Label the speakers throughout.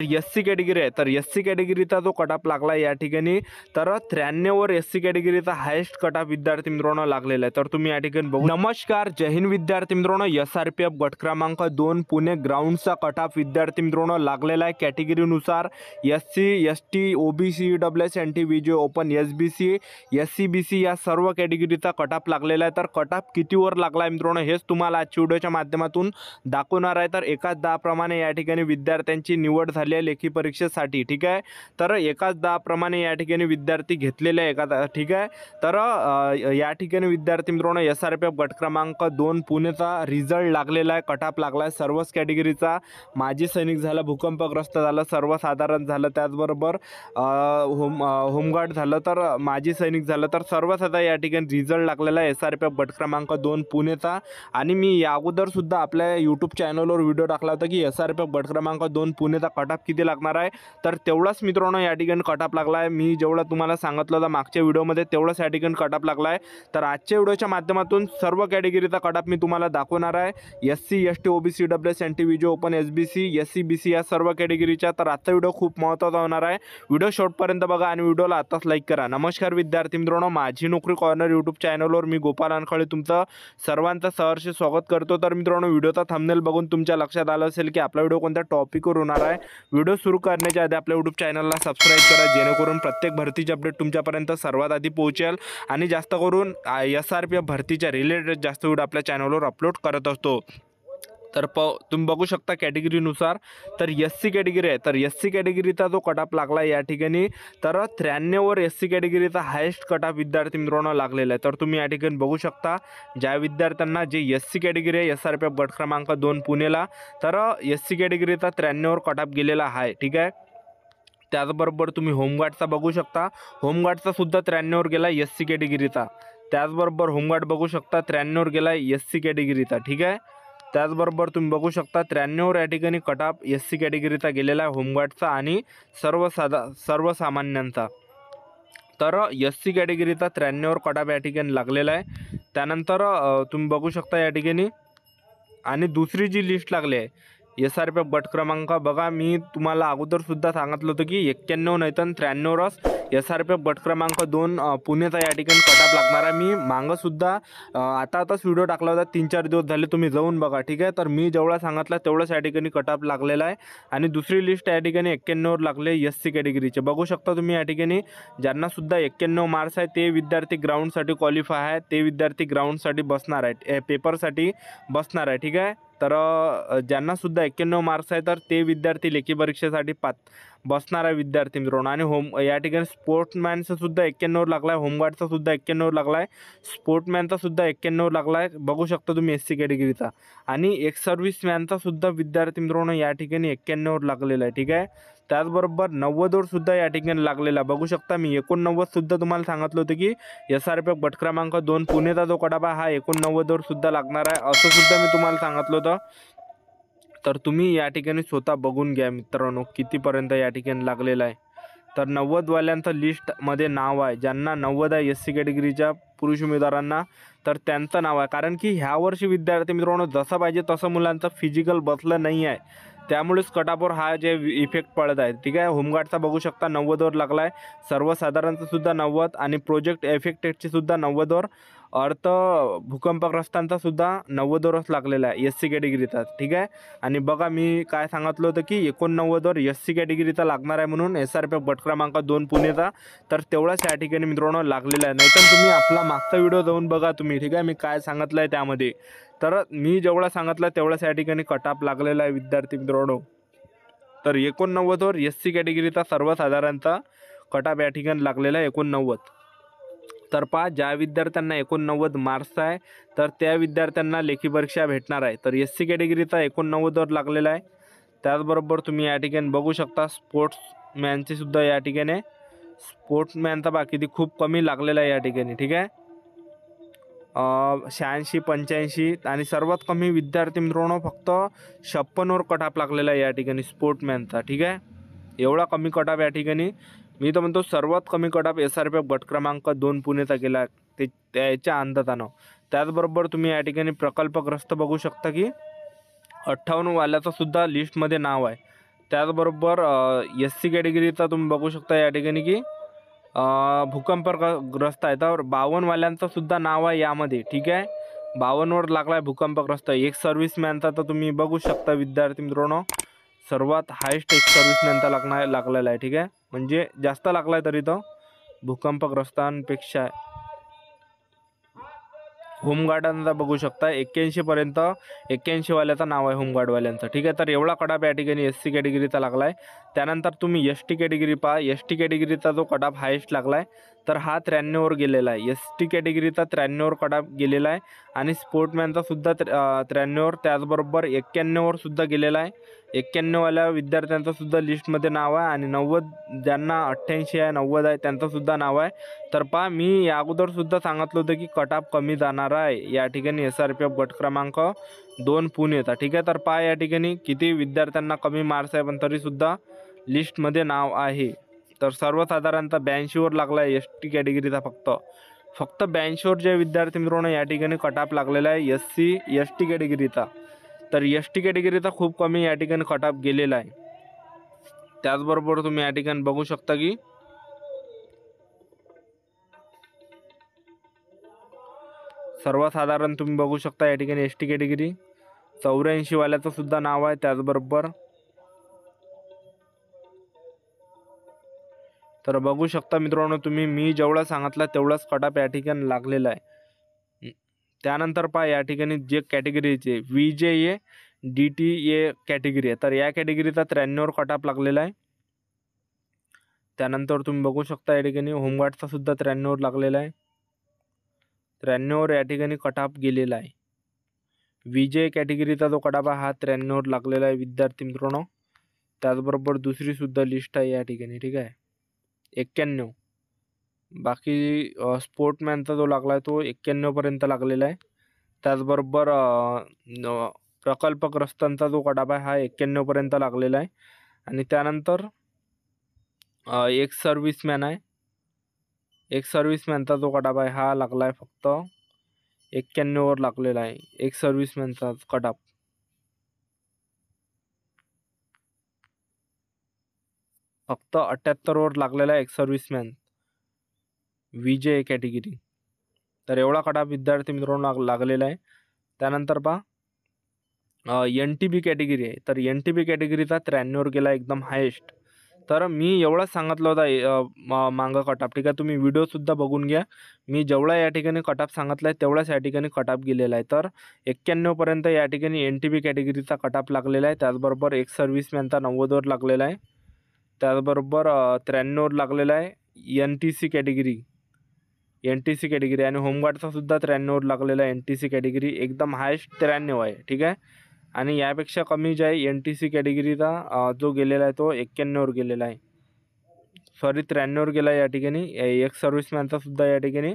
Speaker 1: S C category आहे, तर S C कॅटेगरीचा जो कटअप लागला या ठिकाणी, तर 93 वर एस सी कॅटेगरीचा हायेस्ट कटअप विद्यार्थी मित्रांनो लागलेला आहे। तर तुम्ही या ठिकाणी बघू। नमस्कार, जय हिंद विद्यार्थी मित्रांनो। SRPF गट क्रमांक 2 पुणे ग्राउंडचा कटअप विद्यार्थी मित्रांनो लागलेला आहे कॅटेगरीनुसार। SC ST OBC EWS NT VJ open SBC SCBC या सर्व कॅटेगरीचा कटअप लागलेला आहे। तर कटअप कितीवर लागला आहे मित्रांनो हेच तुम्हाला आजच्या व्हिडिओच्या माध्यमातून दाखवणार आहे। तर एकाच 10 प्रमाणे या ठिकाणी विद्यार्थ्यांची निवड झाली आहे लेखी परीक्षेसाठी, ठीक आहे। तर एकाच 10 प्रमाणे या ठिकाणी विद्यार्थी घेतलेले आहे एका, ठीक आहे। तर या ठिकाणी विद्यार्थी मित्रांनो SRPF गट क्रमांक 2 पुणेचा रिझल्ट लागलेला आहे, कटअप लागला आहे सर्वच कॅटेगरीचा। माजी सैनिक झालं, भूकंपग्रस्त झालं, सर्वसाधारण झालं, त्याचबरोबर होमगार्ड झालं, तर माजी सैनिक झालं, तर सर्वच आता या ठिकाणी रिझल्ट लागलेला आहे SRPF गट क्रमांक 2 पुणेचा। आणि मी या अगोदर सुद्धा आपल्या यूट्यूब चॅनलवर व्हिडिओ टाकला होता की SRPF गट क्रमांक 2 पुणेचा कटअप किती लागणार आहे, तर तेवढाच मित्रांनो या ठिकाणी कटअप लागला आहे। मी जेवढं तुम्हाला सांगितलं होतं मागच्या व्हिडिओमध्ये तेवढंच या ठिकाणी कटअप लागला आहे। तर आजच्या व्हिडिओच्या माध्यमातून सर्व कॅटेगरीचा कटअप मी तुम्हाला दाखवणार आहे, SC ST OBC EWS NT VJ open SBC SCBC या सर्व कॅटेगरीच्या। तर आजचा व्हिडिओ खूप महत्त्वाचा होणार आहे, व्हिडिओ शेवटपर्यंत बघा आणि व्हिडिओला आताच लाईक करा। नमस्कार विद्यार्थी मित्रांनो, माझी नोकरी कॉर्नर यूट्यूब चॅनलवर मी गोपाल अनखळे तुमचं सर्वांचं सहर्ष स्वागत करतो। तर मित्रांनो, व्हिडिओचा थंबनेल बघून तुमच्या लक्षात आलं असेल की आपला व्हिडिओ कोणत्या टॉपिकवर होणार आहे। व्हिडिओ सुरू करण्याच्या आधी आपल्या यूट्यूब चॅनलला सबस्क्राईब करा, जेणेकरून प्रत्येक भरतीची अपडेट तुमच्यापर्यंत सर्वात आधी पोहोचेल। आणि जास्त करून SRPF भरतीच्या रिलेटेड जास्त व्हिडिओ आपल्या चॅनलवर अपलोड करत असतो। तर तुम्ही बघू शकता कॅटेगरीनुसार, तर SC कॅटेगरी आहे, तर SC कॅटेगरीचा जो कटअप लागला या ठिकाणी, तर 93 वर SC कॅटेगरीचा हायेस्ट कटअप विद्यार्थी मित्रांनो लागलेला आहे। तर तुम्ही या ठिकाणी बघू शकता ज्या विद्यार्थ्यांना जे SC कॅटेगरी आहे SRPF गट क्रमांक 2 पुणेला, तर SC कॅटेगरीचा 93 वर कटअप गेलेला आहे, ठीक आहे। त्याचबरोबर तुम्ही होमगार्डचा बघू शकता, होमगार्डचा सुद्धा 93 वर गेला SC कॅटेगरीचा। त्याचबरोबर होमगार्ड बघू शकता 93 वर गेला SC कॅटेगरीचा, ठीक आहे। त्याचबरोबर तुम्ही बघू शकता 93 वर या ठिकाणी कटअप SC कॅटेगरीचा गेलेला आहे होमगार्डचा आणि सर्वसामान्यांचा। तर SC कॅटेगरीचा 93 वर कटअप या ठिकाणी लागलेला आहे। त्यानंतर तुम्ही बघू शकता या ठिकाणी आणि दुसरी जी लिस्ट लागली आहे SRPF गट क्रमांक, बघा मी तुम्हाला अगोदर सुद्धा सांगितलं होतं की 91 नाही तर 93वरच SRPF गट क्रमांक 2 पुणेचा या ठिकाणी कटअप लागणार आहे। मी मागं सुद्धा आताच व्हिडिओ टाकला होता, 3-4 दिवस झाले, तुम्ही जाऊन बघा, ठीक आहे। तर मी जेवढा सांगितलं तेवढंच या ठिकाणी कटअप लागलेला आहे। आणि दुसरी लिस्ट या ठिकाणी 91 वर लागले SC कॅटेगरीचे, बघू शकता तुम्ही या ठिकाणी। ज्यांना सुद्धा 91 मार्क्स आहे ते विद्यार्थी ग्राउंडसाठी क्वालिफाय आहे, ते विद्यार्थी ग्राउंडसाठी बसणार आहे, पेपरसाठी बसणार आहे, ठीक आहे। तर ज्यांना सुद्धा 91 मार्क्स आहे तर ते विद्यार्थी लेखी परीक्षेसाठी बसणार आहे विद्यार्थी मित्रांनो। आणि या ठिकाणी स्पोर्ट्समॅनचा सुद्धा 91 वर लागला आहे, होमगार्डचा सुद्धा 91 वर लागला आहे, स्पोर्ट्समॅनचा सुद्धा 91 वर लागला आहे, बघू शकता तुम्ही SC कॅटेगरीचा। आणि एक्स सर्व्हिसमॅनचा सुद्धा विद्यार्थी मित्रांनो या ठिकाणी 91 वर लागलेला आहे, ठीक आहे। त्याचबरोबर 90 वर सुद्धा या ठिकाणी लागलेला बघू शकता। मी 89 सुद्धा तुम्हाला सांगितलं होतं की SRPF गट क्रमांक 2 पुणेचा जो कटअप आहे हा 89 वर सुद्धा लागणार आहे, असं सुद्धा मी तुम्हाला सांगितलं होतं। तर तुम्ही या ठिकाणी स्वतः बघून घ्या मित्रांनो कितीपर्यंत या ठिकाणी लागलेला आहे। तर 90 वाल्यांचं लिस्टमध्ये नाव आहे, ज्यांना 90 आहे SC कॅटेगरीच्या पुरुष उमेदवारांना, तर त्यांचं नाव आहे। कारण की ह्या वर्षी विद्यार्थी मित्रांनो जसं पाहिजे तसं मुलांचं फिजिकल बसलं नाही आहे, त्यामुळेच कटअपवर हा जे इफेक्ट पडत आहे, ठीक आहे। होमगार्डचा बघू शकता 90 वर लागला आहे, सर्वसाधारणचं सुद्धा 90 आणि प्रोजेक्ट इफेक्टेडचे सुद्धा 90 वर, अर्थ भूकंपग्रस्तांचा सुद्धा 90 वरच लागलेला आहे SC कॅटेगरीचा, ठीक आहे। आणि बघा मी काय सांगितलं होतं की 89 वर SC कॅटेगरीचा लागणार आहे म्हणून SRPF गट क्रमांक 2 पुणेचा, तर तेवढाच या ठिकाणी मित्रांनो लागलेला आहे। नाहीतर तुम्ही आपला मागचा व्हिडिओ जाऊन बघा तुम्ही, ठीक आहे, मी काय सांगितलं आहे त्यामध्ये। तर मी जेवढा सांगितलं तेवढाच या ठिकाणी कटअप लागलेला आहे विद्यार्थी मित्रांनो। तर 89 वर SC कॅटेगरीचा सर्वसाधारणचा कटअप या ठिकाणी लागलेला आहे 89। तर पहा, ज्या विद्यार्थ्यांना 89 मार्क्स आहे तर त्या विद्यार्थ्यांना लेखी परीक्षा भेटणार आहे। तर SC कॅटेगरीचा 89 वर लागलेला आहे। त्याचबरोबर तुम्ही या ठिकाणी बघू शकता स्पोर्ट्समॅनचे सुद्धा या ठिकाणी, स्पोर्ट्समॅनचा बाकी खूप कमी लागलेला आहे या ठिकाणी, ठीक आहे। 86 85 आणि सर्वात कमी विद्यार्थी मित्रांनो फक्त 56 वर कटअप लागलेला आहे या ठिकाणी स्पोर्ट्समॅनचा, ठीक आहे। एवढा कमी कटअप या ठिकाणी, मी तर म्हणतो सर्वात कमी कटअप SRPF गट क्रमांक 2 पुणेचा गेला ते त्याच्या अंदाजानं। त्याचबरोबर तुम्ही या ठिकाणी प्रकल्पग्रस्त बघू शकता की 58 वाल्याचं सुद्धा लिस्टमध्ये नाव आहे। त्याचबरोबर एस सी कॅटेगरीचा तुम्ही बघू शकता या ठिकाणी की भूकंपग्रस्त आहे. तर 52 वाल्यांचं सुद्धा नाव आहे यामध्ये. ठीक आहे, 52वर लागला आहे भूकंपग्रस्त. एक सर्व्हिसमॅनचा तर तुम्ही बघू शकता विद्यार्थी मित्रांनो, सर्वात हायेस्ट एक सर्व्हिसमॅनचा लागलेला आहे. ठीक आहे, म्हणजे जास्त लागला आहे तरी तो भूकंपग्रस्तांपेक्षा. होमगार्डांचा बघू शकता 81पर्यंत 81 वाल्याचं नाव आहे होमगार्डवाल्यांचं. ठीक आहे, तर एवढा कटाप या ठिकाणी एस सी कॅटेगरीचा लागला आहे. त्यानंतर तुम्ही एस टी कॅटेगरी पहा. एस टी कॅटेगरीचा जो कटाप हायेस्ट लागला आहे तर हा 93वर गेलेला आहे. एस टी कॅटेगरीचा 93वर कटाप गेलेला आहे आणि स्पोर्टमॅनचा सुद्धा 93वर, त्याचबरोबर 91वर सुद्धा गेलेला आहे. 91वाल्या विद्यार्थ्यांचं सुद्धा लिस्टमध्ये नाव आहे आणि 90 ज्यांना 88 आहे 90 आहे त्यांचं सुद्धा नाव आहे. तर पहा, मी या अगोदर सुद्धा सांगितलं होतं की कटाप कमी जाणार आहे या ठिकाणी SRPF गट क्रमांक 2 पुणेचा. ठीक आहे, तर पहा या ठिकाणी किती विद्यार्थ्यांना कमी मार्क्स आहे पण तरीसुद्धा लिस्टमध्ये नाव आहे. तर सर्वसाधारणतः 82वर लागला आहे एस टी कॅटेगरीचा. फक्त 82वर जे विद्यार्थी मित्रांनो या ठिकाणी कटाप लागलेला आहे एस टी कॅटेगरीचा. तर एस टी कॅटेगरीचा खूप कमी या ठिकाणी कटाप गेलेला आहे. त्याचबरोबर तुम्ही या ठिकाणी बघू शकता की सर्वसाधारण तुम्ही बघू शकता या ठिकाणी एस टी कॅटेगरी 84 वाल्याचं सुद्धा नाव आहे. त्याचबरोबर तर बघू शकता मित्रांनो तुम्ही, मी जेवढं सांगितलं तेवढंच कटाप या ठिकाणी लागलेला आहे. त्यानंतर पहा या ठिकाणी जे कॅटेगरीचे VJA DTA कॅटेगरी आहे तर या कॅटेगरीचा 93वर कटाप लागलेला आहे. त्यानंतर तुम्ही बघू शकता या ठिकाणी होमगार्डचा सुद्धा 93वर लागलेला आहे. 93वर या ठिकाणी कटाप गेलेला आहे. VJA कॅटेगरीचा जो कटाप आहे हा 93वर लागलेला आहे विद्यार्थी मित्रांनो. त्याचबरोबर दुसरी सुद्धा लिस्ट आहे या ठिकाणी. ठीक आहे, 91. बाकी स्पोर्टमॅनचा जो लागला आहे तो 91पर्यंत लागलेला आहे. त्याचबरोबर प्रकल्पग्रस्तांचा जो कटाप आहे हा 91पर्यंत लागलेला आहे. आणि त्यानंतर एक सर्व्हिसमॅन आहे. एक सर्व्हिसमॅनचा जो कटाप आहे हा लागला आहे फक्त 91वर लागलेला आहे. एक सर्व्हिसमॅनचा कटाप फक्त 78वर लागलेला आहे एक सर्व्हिसमॅन VJA कॅटेगरी. तर एवढा कटाप विद्यार्थी मित्रांनो लागलेला आहे. त्यानंतर पहा NTB कॅटेगरी आहे तर NTB कॅटेगरीचा 93वर गेला एकदम हायेस्ट. तर मी एवढंच सांगितलं होता मागं कटाप. ठीक आहे, तुम्ही व्हिडिओसुद्धा बघून घ्या. मी जेवढा या ठिकाणी कटाप सांगितला आहे तेवढाच या ठिकाणी कटाप गेलेला आहे. तर 91पर्यंत या ठिकाणी NTB कॅटेगरीचा कटाप लागलेला आहे. त्याचबरोबर एक सर्व्हिसमॅनचा 90वर लागलेला आहे. त्याचबरोबर 93वर लागलेला आहे NTC कॅटेगरी आणि होमगार्डचा सुद्धा 93वर लागलेला आहे. NTC कॅटेगरी एकदम हायेस्ट 93 आहे. ठीक आहे, आणि यापेक्षा कमी जे आहे NTC कॅटेगरीचा जो गेलेला आहे तो 91वर गेलेला आहे. 93वर गेला आहे या ठिकाणी. एक सर्व्हिसमॅनचा सुद्धा या ठिकाणी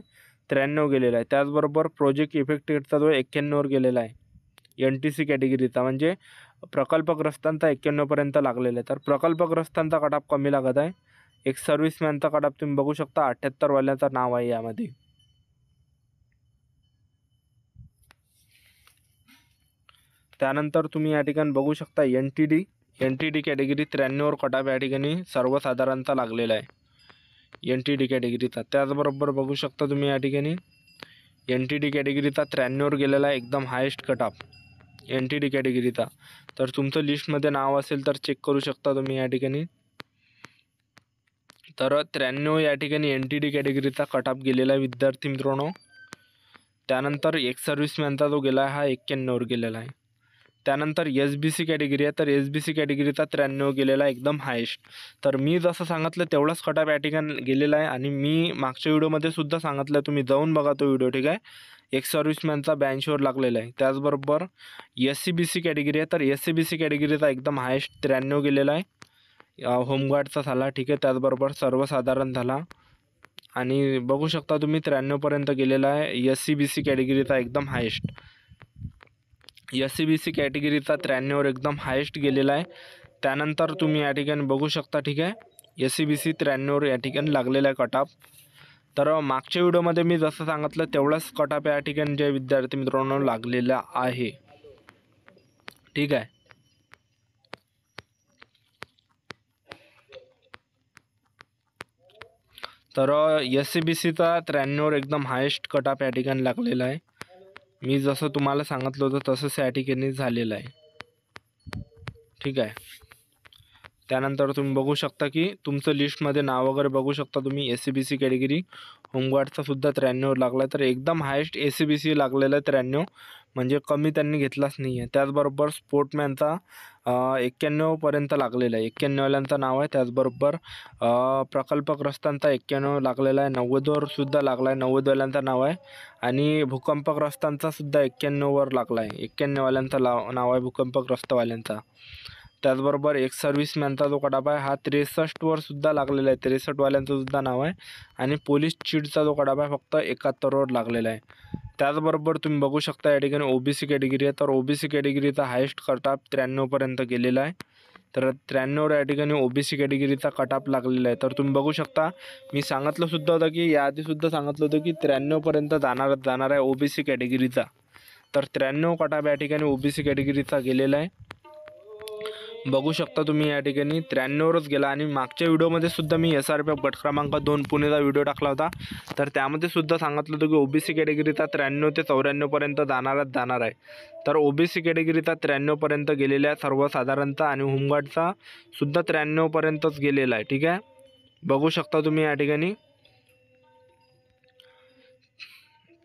Speaker 1: 93 गेलेला आहे. त्याचबरोबर प्रोजेक्ट इफेक्टेडचा जो 91वर गेलेला आहे NTC कॅटेगरीचा, म्हणजे प्रकल्पग्रस्तांचा 91पर्यंत लागलेला आहे. तर प्रकल्पग्रस्तांचा कटाप कमी लागत आहे. एक सर्व्हिसमॅनचा कटाप तुम्ही बघू शकता 78 वाल्याचं नाव आहे यामध्ये. त्यानंतर तुम्ही या ठिकाणी बघू शकता NTD कॅटेगरी 93वर कटाप या ठिकाणी सर्वसाधारणतः लागलेला आहे NTD कॅटेगरीचा. त्याचबरोबर बघू शकता तुम्ही या ठिकाणी NTD कॅटेगरीचा 93वर गेलेला आहे एकदम हायेस्ट कटाप NTD कॅटेगरीचा. तर तुमचं लिस्टमध्ये नाव असेल तर चेक करू शकता तुम्ही या ठिकाणी. तर 93 या ठिकाणी NTD कॅटेगरीचा कटाप गेलेला आहे विद्यार्थी मित्रांनो. त्यानंतर एक सर्व्हिसमॅनचा जो गेला आहे हा 91वर गेलेला आहे. त्यानंतर SBC कॅटेगरी आहे तर SBC कॅटेगरीचा 93 गेलेला आहे एकदम हायेस्ट. तर मी जसं सांगितलं तेवढाच कटाप या ठिकाणी गेलेला आहे आणि मी मागच्या व्हिडिओमध्ये सुद्धा सांगितलं, तुम्ही जाऊन बघा तो व्हिडिओ. ठीक आहे, एक सर्व्हिसमॅनचा 82वर लागलेला आहे. त्याचबरोबर SCBC कॅटेगरी आहे तर SCBC कॅटेगरीचा एकदम हायेस्ट 93 गेलेला आहे. होमगार्डचा झाला. ठीक आहे, त्याचबरोबर सर्वसाधारण झाला आणि बघू शकता तुम्ही 93पर्यंत गेलेला आहे SCBC कॅटेगरीचा एकदम हायेस्ट. SCBC कॅटेगरीचा 93वर एकदम हायेस्ट गेलेला आहे. त्यानंतर तुम्ही या ठिकाणी बघू शकता. ठीक आहे, SCBC 93वर या ठिकाणी लागलेला आहे कटाप. तर मागच्या व्हिडिओमध्ये मी जसं सांगितलं तेवढाच कटाप या ठिकाणी जे विद्यार्थी मित्रांनो लागलेला आहे. ठीक आहे, तर SCBCचा 93वर एकदम हायेस्ट कट ऑफ या ठिकाणी लागलेला आहे. मी जसं तुम्हाला सांगितलं होतं तसंच या ठिकाणी झालेलं आहे. ठीक आहे. त्यानंतर तुम्ही बघू शकता की तुमचं लिस्टमध्ये नाव वगैरे बघू शकता तुम्ही. SCBC कॅटेगरी होमगार्डचा सुद्धा 93वर लागला आहे. तर एकदम हायेस्ट SCBC लागलेला आहे 93, म्हणजे कमी त्यांनी घेतलाच नाही आहे. त्याचबरोबर स्पोर्टमॅनचा 91पर्यंत लागलेला आहे. 91वाल्यांचं नाव आहे. त्याचबरोबर प्रकल्पग्रस्तांचा 91 लागलेला आहे. 90वर सुद्धा लागला आहे. 90वाल्यांचं नाव आहे. आणि भूकंपग्रस्तांचा सुद्धा 91वर लागला आहे. 91वाल्यांचं नाव आहे भूकंपग्रस्तवाल्यांचा. त्याचबरोबर एक्स सर्व्हिसमॅनचा जो कडापा आहे हा 63वर सुद्धा लागलेला आहे. 63वाल्यांचं सुद्धा नाव आहे. आणि पोलीस चीटचा जो कडापा आहे फक्त 71वर लागलेला आहे. त्याचबरोबर तुम्ही बघू शकता या ठिकाणी OBC कॅटेगरी आहे. तर OBC कॅटेगरीचा हायेस्ट कट ऑफ 93पर्यंत गेलेला आहे. तर 93वर या ठिकाणी OBC कॅटेगरीचा कट ऑफ लागलेला आहे. तर तुम्ही बघू शकता, मी सांगितलं सुद्धा होतं की याआधीसुद्धा सांगितलं होतं की 93पर्यंत जाणार आहे OBC कॅटेगरीचा. तर 93 कट ऑफ या ठिकाणी OBC कॅटेगरीचा गेलेला आहे. बघू शकता तुम्ही या ठिकाणी 93वरच गेला. आणि मागच्या व्हिडिओमध्ये सुद्धा मी SRPF गट क्रमांक 2 पुणेचा व्हिडिओ टाकला होता. तर त्यामध्ये सुद्धा सांगितलं होतं की OBC कॅटेगरीचा 93 ते 94पर्यंत जाणार आहे. तर OBC कॅटेगरीचा 93पर्यंत गेलेला आहे सर्वसाधारणतः. आणि होमगार्डचा सुद्धा 93पर्यंतच गेलेला आहे. ठीक आहे, बघू शकता तुम्ही या ठिकाणी.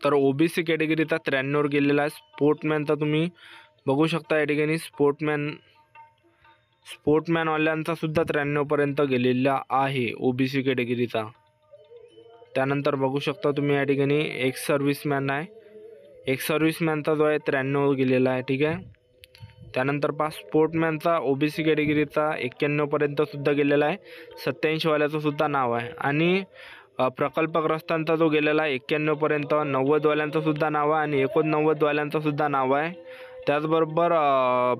Speaker 1: तर OBC कॅटेगरीचा 93वर गेलेला आहे. स्पोर्टमॅनचा तुम्ही बघू शकता या ठिकाणी. स्पोर्टमॅनवाल्यांचा सुद्धा 93पर्यंत गेलेला आहे OBC कॅटेगरीचा. त्यानंतर बघू शकता तुम्ही या ठिकाणी एक्स सर्व्हिसमॅन आहे. एक्स सर्व्हिसमॅनचा जो आहे 93 गेलेला आहे. ठीक आहे. त्यानंतर स्पोर्टमॅनचा OBC कॅटेगरीचा 91पर्यंत सुद्धा गेलेला आहे. 87वाल्याचं सुद्धा नाव आहे. आणि प्रकल्पग्रस्तांचा जो गेलेला आहे 91पर्यंत, 90वाल्यांचं सुद्धा नाव आहे. आणि 89वाल्यांचं सुद्धा नाव आहे. त्याचबरोबर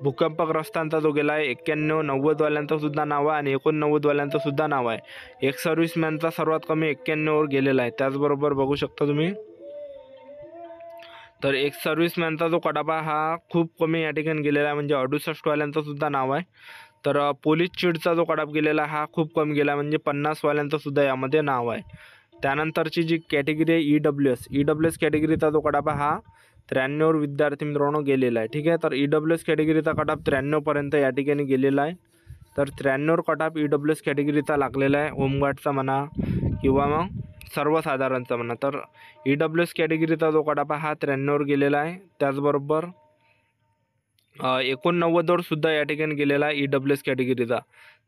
Speaker 1: भूकंपग्रस्तांचा जो गेला आहे 91, 90वाल्यांचं सुद्धा नाव आहे. आणि 89वाल्यांचं सुद्धा नाव आहे. एक सर्व्हिसमॅनचा सर्वात कमी 91वर गेलेला आहे. त्याचबरोबर बघू शकता तुम्ही. तर एक सर्व्हिसमॅनचा जो कडापा हा खूप कमी या ठिकाणी गेलेला आहे, म्हणजे 68वाल्यांचं सुद्धा नाव आहे. तर पोलीस चीटचा जो कडाप गेलेला हा खूप कमी गेला, म्हणजे 50वाल्यांचं सुद्धा यामध्ये नाव आहे. त्यानंतरची जी कॅटेगरी आहे EWS कॅटेगरीचा जो कडापा हा 93वर विद्यार्थी मित्रांनो गेलेला आहे. ठीक आहे. तर EWS कॅटेगरीचा कट ऑफ 93पर्यंत या ठिकाणी गेलेला आहे. तर 93वर कट ऑफ EWS कॅटेगरीचा लागलेला आहे. होमगार्डचा म्हणा किंवा मग सर्वसाधारणचा म्हणा. तर EWS कॅटेगरीचा जो कट ऑफ हा 93वर गेलेला आहे. त्याचबरोबर 89वर सुद्धा या ठिकाणी गेलेला आहे EWS कॅटेगरीचा.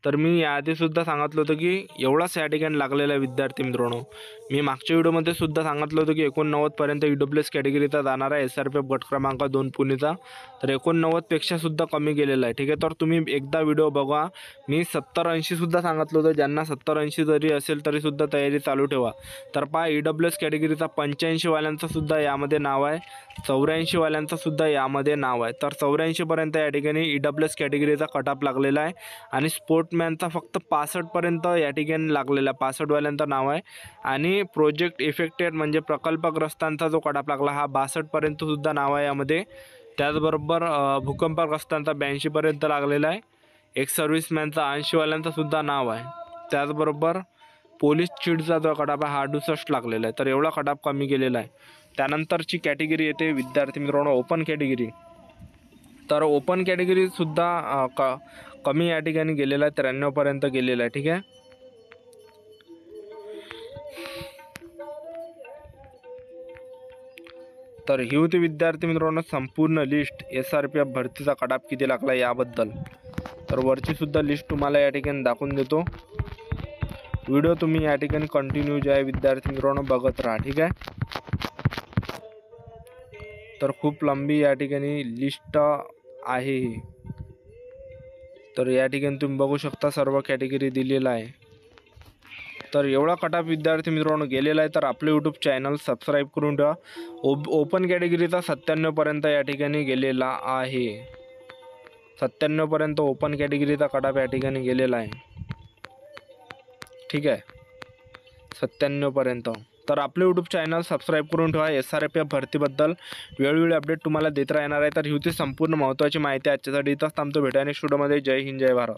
Speaker 1: तर मी याआधीसुद्धा सांगितलं होतं की एवढाच या ठिकाणी लागलेला आहे विद्यार्थी मित्रांनो. मी मागच्या व्हिडिओमध्ये सुद्धा सांगितलं होतं की 89पर्यंत EWS कॅटेगरीचा जाणार आहे SRPF गट क्रमांक 2 पुणेचा. तर 89पेक्षा सुद्धा कमी गेलेला आहे. ठीक आहे. तर तुम्ही एकदा व्हिडिओ बघा. मी 70-80 सुद्धा सांगितलं होतं. ज्यांना 70-80 जरी असेल तरीसुद्धा तयारी चालू ठेवा. तर EWS कॅटेगरीचा 85वाल्यांचं सुद्धा यामध्ये नाव आहे. 84वाल्यांचं सुद्धा यामध्ये नाव आहे. तर 84पर्यंत या ठिकाणी EWS कॅटेगरीचा कट ऑफ लागलेला आहे. आणि स्पोर्टमॅनचा फक्त 65पर्यंत या ठिकाणी लागलेला आहे. 65वाल्यांचं नाव आहे. आणि प्रोजेक्ट इफेक्टेड म्हणजे प्रकल्पग्रस्तांचा जो कट ऑफ लागला हा 62पर्यंत सुद्धा नाव आहे यामध्ये. त्याचबरोबर भूकंपग्रस्तांचा 82पर्यंत लागलेला आहे. एक सर्व्हिसमॅनचा 80वाल्यांचं सुद्धा नाव आहे. त्याचबरोबर पोलीस चीटचा जो कट ऑफ हा 68 लागलेला आहे. तर एवढा कट ऑफ कमी गेलेला आहे. त्यानंतरची कॅटेगरी येते विद्यार्थी मित्रांनो ओपन कॅटेगरी. तर ओपन कॅटेगरीसुद्धा कमी या ठिकाणी गेलेला आहे. 93पर्यंत गेलेला आहे. ठीक आहे. तर ही होती विद्यार्थी मित्रांनो संपूर्ण लिस्ट SRPF भरतीचा कट ऑफ किती लागला याबद्दल. तर वरची सुद्धा लिस्ट तुम्हाला या ठिकाणी दाखवून देतो. व्हिडिओ तुम्ही या ठिकाणी कंटिन्यू जे आहे विद्यार्थी मित्रांनो बघत राहा. ठीक आहे. तर खूप लांबी या ठिकाणी लिस्ट आहे. तर या ठिकाणी तुम्ही बघू शकता सर्व कॅटेगरी दिलेला आहे. तर एवढा कट ऑफ विद्यार्थी मित्रांनो गेलेला आहे. तर आपले यूट्यूब चॅनल सबस्क्राईब करून ठेवा. ओपन कॅटेगरीचा 97पर्यंत या ठिकाणी गेलेला आहे. 97पर्यंत ओपन कॅटेगरीचा कट ऑफ या ठिकाणी गेलेला आहे. ठीक आहे. 97पर्यंत. तर आपले यूट्यूब चॅनल सबस्क्राईब करून ठेवा. SRPF भरतीबद्दल वेळोवेळी अपडेट तुम्हाला देत राहणार आहे. तर ही होती संपूर्ण महत्त्वाची माहिती आजच्यासाठी. इथंच थांबतो. भेटा नेक्स्ट व्हिडिओमध्ये. जय हिंद जय भारत.